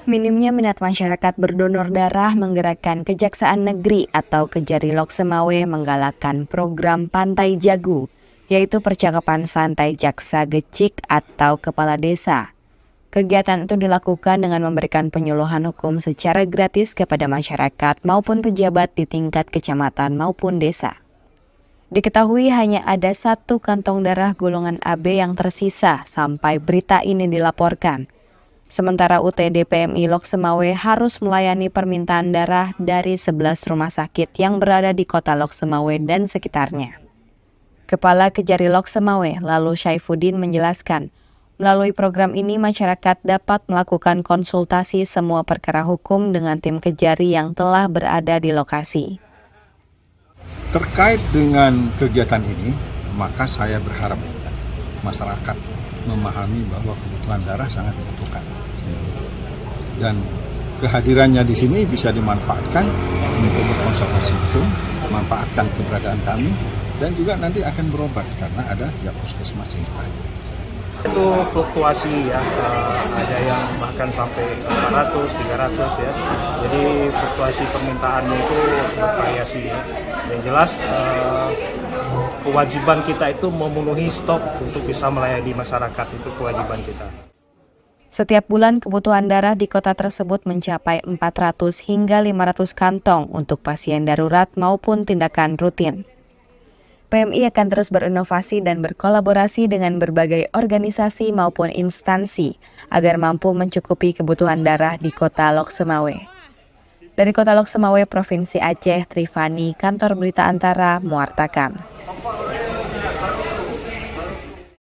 Minimnya minat masyarakat berdonor darah menggerakkan Kejaksaan Negeri atau Kejari Loksemawe menggalakkan program Pantai Jagu, yaitu percakapan santai jaksa gecik atau kepala desa. Kegiatan itu dilakukan dengan memberikan penyuluhan hukum secara gratis kepada masyarakat maupun pejabat di tingkat kecamatan maupun desa. Diketahui hanya ada 1 kantong darah golongan AB yang tersisa sampai berita ini dilaporkan. Sementara UTD PMI Loksemawe harus melayani permintaan darah dari 11 rumah sakit yang berada di kota Loksemawe dan sekitarnya. Kepala Kejari Loksemawe, lalu Syaifuddin menjelaskan, melalui program ini masyarakat dapat melakukan konsultasi semua perkara hukum dengan tim Kejari yang telah berada di lokasi. Terkait dengan kegiatan ini, maka saya berharap masyarakat memahami bahwa kebutuhan darah sangat dibutuhkan. Dan kehadirannya di sini bisa dimanfaatkan untuk berkonsultasi hukum, memanfaatkan keberadaan kami, dan juga nanti akan berobat karena ada puskesmas yang hadir. Itu fluktuasi ya, ada yang bahkan sampai 400, 300 ya. Jadi fluktuasi permintaannya itu bervariasi ya. Yang jelas kewajiban kita itu memenuhi stok untuk bisa melayani masyarakat, itu kewajiban kita. Setiap bulan kebutuhan darah di kota tersebut mencapai 400 hingga 500 kantong untuk pasien darurat maupun tindakan rutin. PMI akan terus berinovasi dan berkolaborasi dengan berbagai organisasi maupun instansi agar mampu mencukupi kebutuhan darah di kota Loksemawe. Dari kota Loksemawe, Provinsi Aceh, Trifani, Kantor Berita Antara, mewartakan.